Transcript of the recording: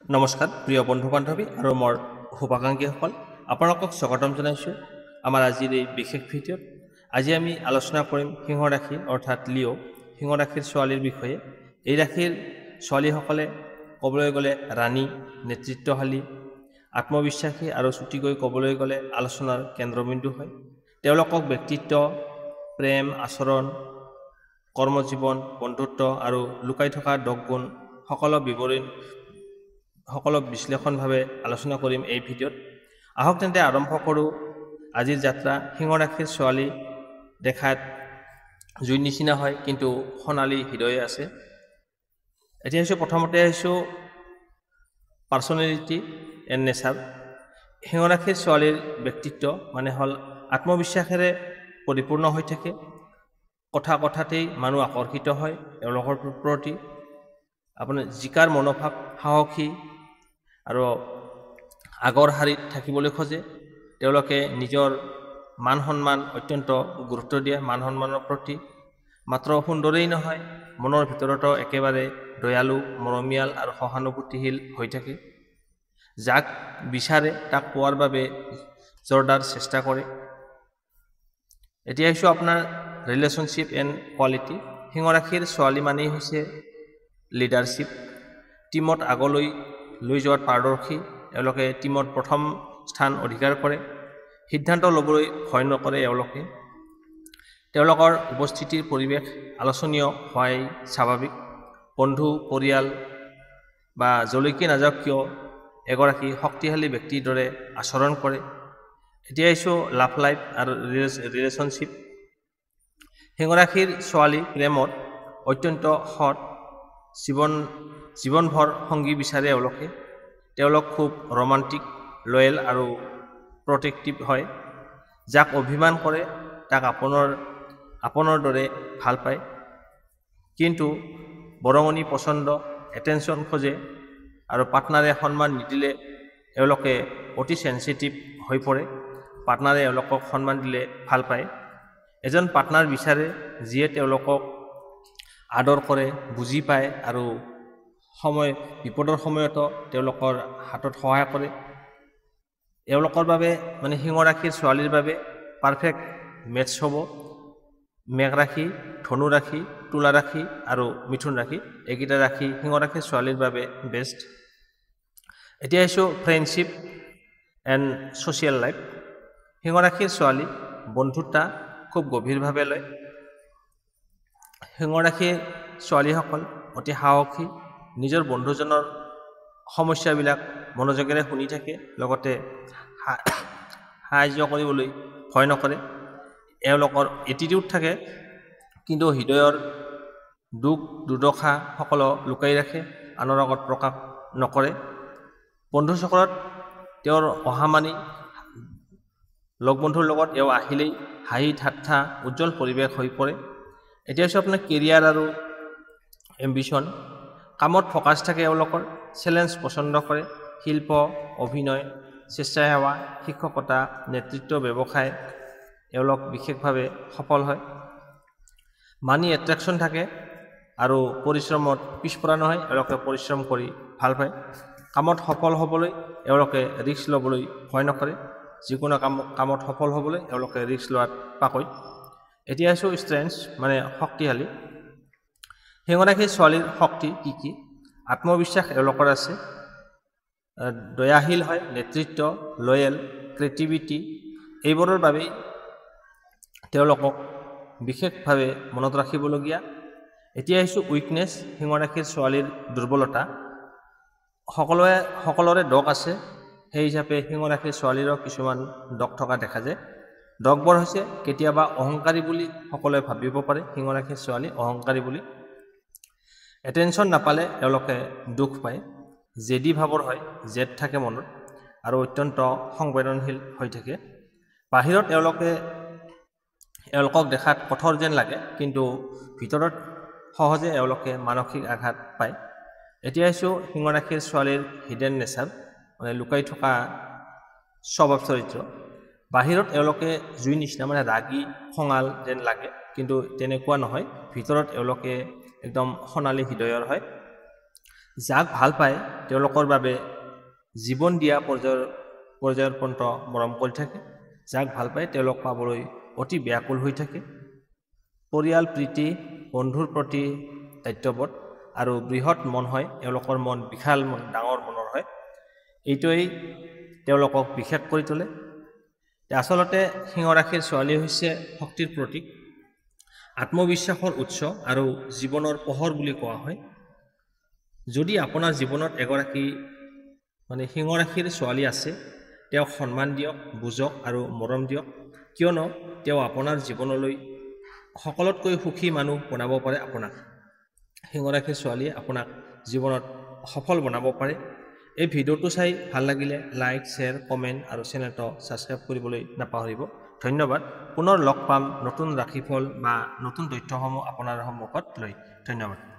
নমস্কাৰ প্ৰিয় বন্ধু বান্ধৱী আৰু মোৰ শুভাকাংক্ষীসকল আপোনালোকক স্বাগতম জনাইছোঁ আমাৰ আজিৰ এই বিশেষ ভিডিঅ'ত। আজি আমি আলোচনা কৰিম সিংহ ৰাশি অৰ্থাৎ লিঅ' সিংহ ৰাশিৰ ছোৱালীৰ বিষয়ে। এই ৰাশিৰ ছোৱালীসকলে ক'বলৈ গ'লে ৰাণী, নেতৃত্বশালী, আত্মবিশ্বাসী আৰু চুটিকৈ ক'বলৈ গ'লে আলোচনাৰ কেন্দ্ৰবিন্দু হয়। তেওঁলোকক ব্যক্তিত্ব, প্ৰেম, আচৰণ, কৰ্মজীৱন, বন্ধুত্ব আৰু লুকাই থকা দগগুণ সকলো বিশ্লেষণভাৱে আলোচনা কৰিম এই ভিডিঅ'ত। আহক তেন্তে আৰম্ভ কৰোঁ আজিৰ যাত্ৰা। সিংহ ৰাশিৰ ছোৱালী দেখাত জুইৰ নিচিনা হয়, কিন্তু সোণালী হৃদয় আছে। এতিয়া প্ৰথমতে পাৰ্চনেলিটি এণ্ড নেচাৰ। সিংহ ৰাশিৰ ছোৱালীৰ ব্যক্তিত্ব মানে হ'ল আত্মবিশ্বাসেৰে পৰিপূৰ্ণ হৈ থাকে। কথাতেই মানুহ আকৰ্ষিত হয় তেওঁলোকৰ প্ৰতি। আপোনাৰ জিকাৰ মনোভাৱ, সাহসী আৰু আগৰ শাৰীত থাকিবলৈ খোজে। তেওঁলোকে নিজৰ মান সন্মান অত্যন্ত গুৰুত্ব দিয়ে মান সন্মানৰ প্ৰতি। মাত্ৰ সুন্দৰেই নহয়, মনৰ ভিতৰতো একেবাৰে দয়ালু, মৰমীয়াল আৰু সহানুভূতিশীল হৈ থাকে। যাক বিচাৰে তাক পোৱাৰ বাবে জোৰদাৰ চেষ্টা কৰে। এতিয়া আপোনাৰ ৰিলেশ্যনশ্বিপ এণ্ড কোৱালিটি। সিংহ ৰাশিৰ ছোৱালী মানেই হৈছে লিডাৰশ্বিপ, টিমত আগলৈ লৈ যোৱাত পাৰদৰ্শী। এওঁলোকে টিমত প্ৰথম স্থান অধিকাৰ কৰে। সিদ্ধান্ত ল'বলৈ ভয় নকৰে। তেওঁলোকৰ উপস্থিতিৰ পৰিৱেশ আলোচনীয় হোৱাই স্বাভাৱিক। বন্ধু, পৰিয়াল বা যলৈকে নাযাওক কিয় এগৰাকী শক্তিশালী ব্যক্তিৰ দৰে আচৰণ কৰে। এতিয়া লাভ লাইফ আৰু ৰিলেশ্যনশ্বিপ। সিংহ ৰাশিৰ ছোৱালী প্ৰেমত অত্যন্ত সৎ, জীৱনভৰ সংগী বিচাৰে তেওঁলোক খুব ৰোমান্টিক, লয়েল আৰু প্ৰটেক্টিভ হয়। যাক অভিমান কৰে তাক আপোনাৰ দৰে ভাল পায়, কিন্তু বৰঙণি পচন্দ, এটেনশ্যন খোজে আৰু পাৰ্টনাৰে সন্মান নিদিলে এওঁলোকে অতি চেঞ্চিটিভ হৈ পৰে। পাৰ্টনাৰে এওঁলোকক সন্মান দিলে ভাল পায়। এজন পাৰ্টনাৰ বিচাৰে যিয়ে তেওঁলোকক আদৰ কৰে, বুজি পায় আৰু বিপদৰ সময়তো তেওঁলোকৰ হাতত সহায় কৰে। এওঁলোকৰ বাবে সিংহ ৰাশিৰ ছোৱালীৰ বাবে পাৰফেক্ট মেটছ হ'ব মেঘ ৰাশি, ধনু ৰাশি, তুলা ৰাশি আৰু মিথুন ৰাশি। এইকেইটা ৰাশি সিংহ ৰাশিৰ ছোৱালীৰ বাবে বেষ্ট। এতিয়া ফ্ৰেণ্ডশ্বিপ এণ্ড ছ'চিয়েল লাইফ। সিংহ ৰাশিৰ ছোৱালী বন্ধুত্বা খুব গভীৰভাৱে লয়। সিংহ ৰাশিৰ ছোৱালীসকল অতি সাহসী, নিজৰ বন্ধুজনৰ সমস্যাবিলাক মনোযোগেৰে শুনি থাকে, লগতে সাহায্য কৰিবলৈ ভয় নকৰে। এওঁলোকৰ এটিটিউড থাকে, কিন্তু হৃদয়ৰ দুখ দুৰ্দশা সকলো লুকাই ৰাখে, আনৰ আগত প্ৰকাশ নকৰে। বন্ধুসকলত তেওঁৰ অহা মানি লগ বন্ধুৰ লগত আহিলেই হাঁহি ঠাট্টা উজ্জ্বল পৰিৱেশ হৈ পৰে। এতিয়া আপোনাৰ কেৰিয়াৰ আৰু এম্বিশ্যন। কামত ফ'কাছ থাকে এওঁলোকৰ, চেলেঞ্জ পচন্দ কৰে। শিল্প, অভিনয়, স্বেচ্ছাসেৱা, শিক্ষকতা, নেতৃত্ব, ব্যৱসায় এওঁলোক বিশেষভাৱে সফল হয়। মানি এট্ৰেকশ্যন থাকে আৰু পৰিশ্ৰমত পিছপৰা নহয়। এওঁলোকে পৰিশ্ৰম কৰি ভাল পায়। কামত সফল হ'বলৈ এওঁলোকে ৰিস্ক ল'বলৈ ভয় নকৰে। যিকোনো কামত সফল হ'বলৈ এওঁলোকে ৰিস্ক লোৱাত পাকৈত। এতিয়া ষ্ট্ৰেংথ শক্তিশালী। সিংহ ৰাশিৰ ছোৱালীৰ শক্তি কি? আত্মবিশ্বাস এওঁলোকৰ আছে, দয়াশীল হয়, নেতৃত্ব, লয়েল, ক্ৰিয়েটিভিটি এইবোৰৰ বাবেই তেওঁলোকক বিশেষভাৱে মনত ৰাখিবলগীয়া। এতিয়া উইকনেছ। সিংহ ৰাশিৰ ছোৱালীৰ দুৰ্বলতা। সকলোৰে দগ আছে, সেই হিচাপে সিংহ ৰাশিৰ ছোৱালীৰো কিছুমান দগ থকা দেখা যায়। দগবোৰ হৈছে কেতিয়াবা অহংকাৰী বুলি সকলোৱে ভাবিব পাৰে। সিংহ ৰাশিৰ ছোৱালী অহংকাৰী বুলি। এটেনশ্যন নাপালে এওঁলোকে দুখ পায়, জেদী ভাৱৰ হয়, জেদ থাকে মনত আৰু অত্যন্ত সংবেদনশীল হৈ থাকে। বাহিৰত এওঁলোকক দেখাত কঠোৰ যেন লাগে, কিন্তু ভিতৰত সহজে এওঁলোকে মানসিক আঘাত পায়। এতিয়া সিংহ ৰাশিৰ ছোৱালীৰ হিডেন নেচাৰ, লুকাই থকা স্বভাৱ চৰিত্ৰ। বাহিৰত এওঁলোকে জুই নিচিনা ৰাগী খঙাল যেন লাগে, কিন্তু তেনেকুৱা নহয়। ভিতৰত এওঁলোকে একদম সোণালী হৃদয়ৰ হয়। যাক ভাল পায় তেওঁলোকৰ বাবে জীৱন দিয়া পৰ্যায়ৰ পৰ্যন্ত মৰম কৰি থাকে। যাক ভাল পায় তেওঁলোক পাবলৈ অতি ব্যাকুল হৈ থাকে। পৰিয়াল প্ৰীতি, বন্ধুৰ প্ৰতি দায়িত্ববোধ আৰু বৃহৎ মন হয়, এওঁলোকৰ মন বিশাল মন, ডাঙৰ মনৰ হয়। এইটোৱেই তেওঁলোকক বিশেষ কৰি তোলে। আচলতে সিংহ ৰাশিৰ ছোৱালী হৈছে শক্তিৰ প্ৰতীক, আত্মবিশ্বাসৰ উৎস আৰু জীৱনৰ পোহৰ বুলি কোৱা হয়। যদি আপোনাৰ জীৱনত এগৰাকী সিংহ ৰাশিৰ ছোৱালী আছে, তেওঁক সন্মান দিয়ক, বুজক আৰু মৰম দিয়ক, কিয়নো তেওঁ আপোনাৰ জীৱনলৈ সকলোতকৈ সুখী মানুহ বনাব পাৰে। আপোনাক সিংহ ৰাশিৰ ছোৱালীয়ে আপোনাক জীৱনত সফল বনাব পাৰে। এই ভিডিঅ'টো চাই ভাল লাগিলে লাইক, শ্বেয়াৰ, কমেণ্ট আৰু চেনেলটো ছাবস্ক্ৰাইব কৰিবলৈ নাপাহৰিব। ধন্যবাদ। পুনৰ লগ পাম নতুন ৰাশিফল বা নতুন তথ্যসমূহ আপোনাৰ সন্মুখত লৈ। ধন্যবাদ।